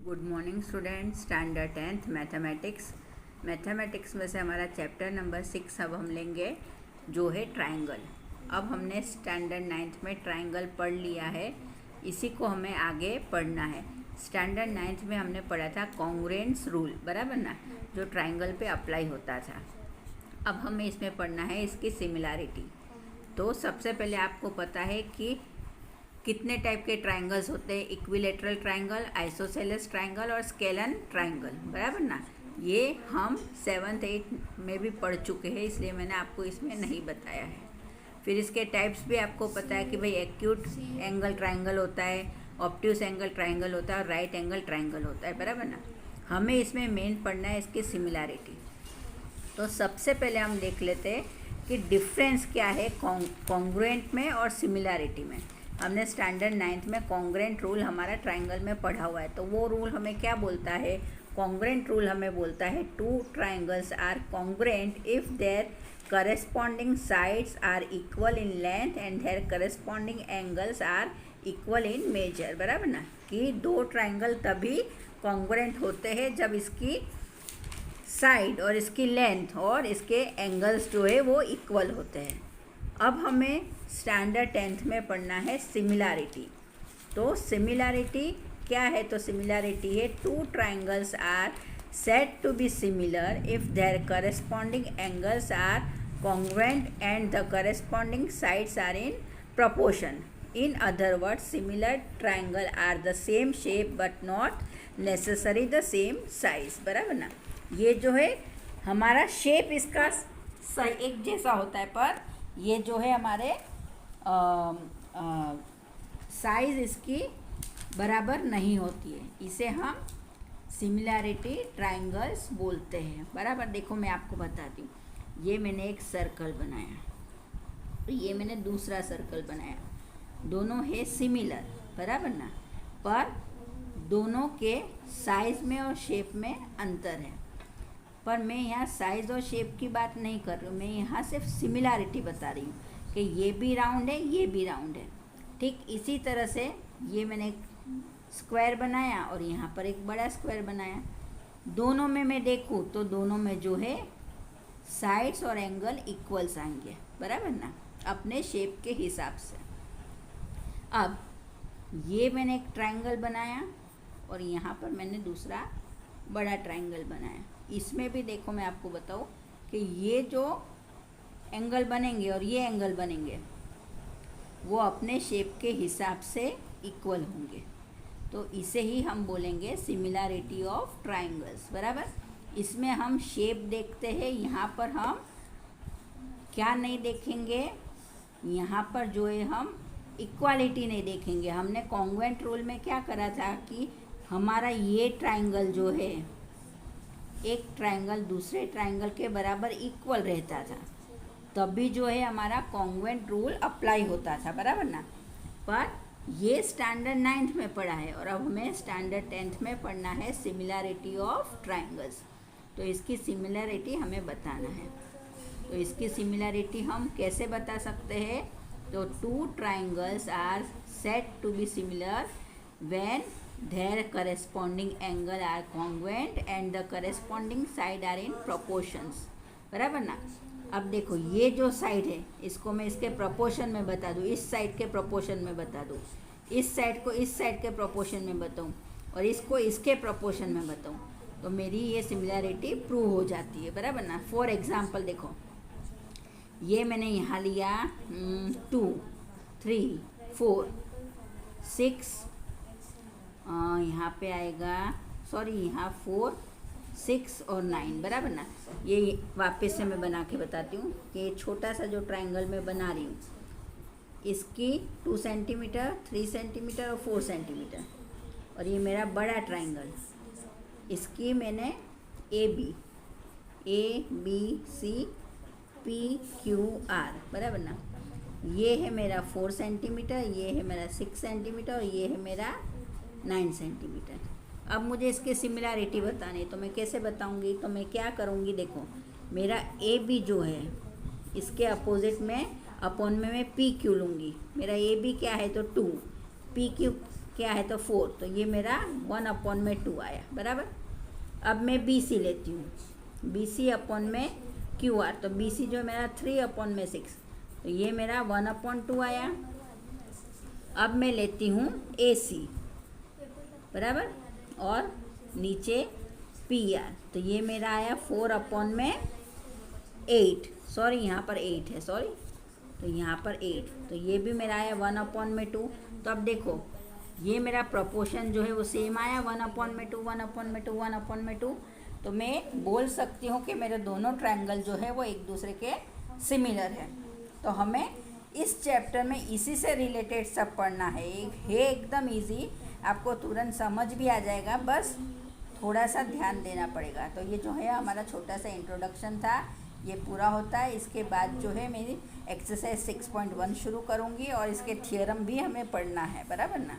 Good morning student. Standard 10th mathematics में से हमारा चैप्टर नंबर 6 अब हम लेंगे जो है ट्रायंगल। अब हमने स्टैंडर्ड 9th में ट्रायंगल पढ़ लिया है, इसी को हमें आगे पढ़ना है। स्टैंडर्ड 9th में हमने पढ़ा था कॉन्ग्रुएंस रूल, बराबर ना, जो ट्रायंगल पे अप्लाई होता था। अब हमें इसमें पढ़ना है इसकी सिमिलैरिटी। तो सबसे पहले आपको पता है कि कितने टाइप के ट्रायंगल्स होते हैं, इक्विलेटरल ट्रायंगल, आइसोसेलेस ट्रायंगल और स्केलन ट्रायंगल, बराबर ना। ये हम 7th 8th में भी पढ़ चुके हैं, इसलिए मैंने आपको इसमें नहीं बताया है। फिर इसके टाइप्स भी आपको पता है कि भाई एक्यूट एंगल ट्रायंगल होता है, ऑब्ट्यूस एंगल ट्रायंगल होता है और राइट एंगल ट्रायंगल होता है, बराबर ना। हमें इसमें मेन पढ़ना है इसकी सिमिलैरिटी। तो सबसे पहले हम देख लेते हैं कि डिफरेंस क्या है कॉन्ग्रुएंट में और सिमिलैरिटी में। हमने स्टैंडर्ड 9th में कॉन्ग्रुएंट रूल हमारा ट्रायंगल में पढ़ा हुआ है। तो वो रूल हमें क्या बोलता है? कॉन्ग्रुएंट रूल हमें बोलता है two triangles are congruent if their corresponding sides are equal in length and their corresponding angles are equal in measure, बराबर ना। कि दो ट्रायंगल तभी कॉन्ग्रुएंट होते हैं जब इसकी साइड और इसकी लेंथ और इसके एंगल्स जो है वो इक्वल होते हैं। अब हमें स्टैंडर्ड 10th में पढ़ना है सिमिलैरिटी। तो सिमिलैरिटी क्या है? तो सिमिलैरिटी है two triangles are said to be similar if their corresponding angles are congruent and the corresponding sides are in proportion. In other words, similar triangle are the same shape but not necessary the same size, बराबर ना। ये जो है हमारा shape इसका एक जैसा होता है, पर ये जो है हमारे साइज इसकी बराबर नहीं होती है। इसे हम सिमिलैरिटी ट्रायंगल्स बोलते हैं, बराबर। देखो मैं आपको बताती हूँ, ये मैंने एक सर्कल बनाया, ये मैंने दूसरा सर्कल बनाया, दोनों है सिमिलर, बराबर ना, पर दोनों के साइज में और शेप में अंतर है। पर मैं यहाँ साइज और शेप की बात नहीं कर रही हूँ, मैं यहाँ सिर्फ सिमिलैरिटी बता रही हूँ कि ये भी राउंड है, ये भी राउंड है। ठीक इसी तरह से ये मैंने एक स्क्वायर बनाया और यहाँ पर एक बड़ा स्क्वायर बनाया। दोनों में मैं देखूँ तो दोनों में जो है साइड्स और एंगल इक्वल्स आएंगे, बराबर ना, अपने शेप के हिसाब से। अब ये मैंने एक ट्रायंगल बनाया और यहाँ पर मैंने दूसरा बड़ा ट्रायंगल बनाया। इसमें भी देखो मैं आपको बताऊँ कि ये जो एंगल बनेंगे और ये एंगल बनेंगे वो अपने शेप के हिसाब से इक्वल होंगे। तो इसे ही हम बोलेंगे सिमिलैरिटी ऑफ ट्रायंगल्स, बराबर। इसमें हम शेप देखते हैं, यहाँ पर हम क्या नहीं देखेंगे, यहाँ पर जो है हम इक्वालिटी नहीं देखेंगे। हमने कॉन्ग्रुएंट रूल में क्या करा था कि हमारा ये ट्रायंगल जो है एक ट्रायंगल दूसरे ट्रायंगल के बराबर इक्वल रहता था, तभी जो है हमारा कॉन्ग्रुएंट रूल अप्लाई होता था, बराबर ना। पर ये स्टैंडर्ड 9th में पढ़ा है और अब हमें स्टैंडर्ड 10th में पढ़ना है सिमिलैरिटी ऑफ ट्रायंगल्स। तो इसकी सिमिलैरिटी हमें बताना है। तो इसकी सिमिलैरिटी हम कैसे बता सकते हैं? तो two triangles are said to be similar when their corresponding angle are congruent and the corresponding side are in proportions, बराबर ना। अब देखो ये जो साइड है इसको मैं इसके प्रोपोर्शन में बता दूँ, इस साइड के प्रोपोर्शन में बता दूँ, इस साइड को इस साइड के प्रोपोर्शन में बताऊँ और इसको इसके प्रोपोर्शन में बताऊँ, तो मेरी ये सिमिलैरिटी प्रूव हो जाती है, बराबर ना। फॉर एग्जांपल देखो, ये मैंने यहाँ लिया 2 3 4 6, यहाँ पे आएगा, सॉरी यहाँ 4 6 और 9, बराबर ना। ये वापस से मैं बना के बताती हूँ कि छोटा सा जो ट्रायंगल मैं बना रही हूँ इसकी 2 सेंटीमीटर 3 सेंटीमीटर और 4 सेंटीमीटर, और ये मेरा बड़ा ट्रायंगल, इसकी मैंने A B C P Q R, बराबर ना। ये है मेरा 4 सेंटीमीटर, ये है मेरा 6 सेंटीमीटर और ये है मेरा 9 सेंटीमीटर। अब मुझे इसकी सिमिलैरिटी बतानी है, तो मैं कैसे बताऊंगी? तो मैं क्या करूंगी, देखो मेरा ए बी जो है इसके अपोजिट में अपॉन में मैं पी क्यू लूँगी। मेरा ए बी क्या है? तो 2, पी क्यू क्या है तो 4, तो ये मेरा 1/2 आया, बराबर। अब मैं बी सी लेती हूँ, बी सी अपॉन में क्यू आर, तो बी सी जो मेरा 3/6, तो ये मेरा 1/2 आया। अब मैं लेती हूँ ए सी, बराबर, और नीचे पी आर, तो ये मेरा आया 4/8, सॉरी यहाँ पर 8 है, सॉरी, तो यहाँ पर 8, तो ये भी मेरा आया 1/2। तो अब देखो ये मेरा प्रोपोर्शन जो है वो सेम आया 1/2, 1/2, 1/2। तो मैं बोल सकती हूँ कि मेरे दोनों ट्रायंगल जो है वो एक दूसरे के सिमिलर है। तो हमें इस चैप्टर में इसी से रिलेटेड सब पढ़ना है, एकदम इजी, आपको तुरंत समझ भी आ जाएगा, बस थोड़ा सा ध्यान देना पड़ेगा। तो ये जो है हमारा छोटा सा इंट्रोडक्शन था, ये पूरा होता है। इसके बाद जो है मेरी एक्सरसाइज 6.1 शुरू करूँगी और इसके थियरम भी हमें पढ़ना है, बराबर ना।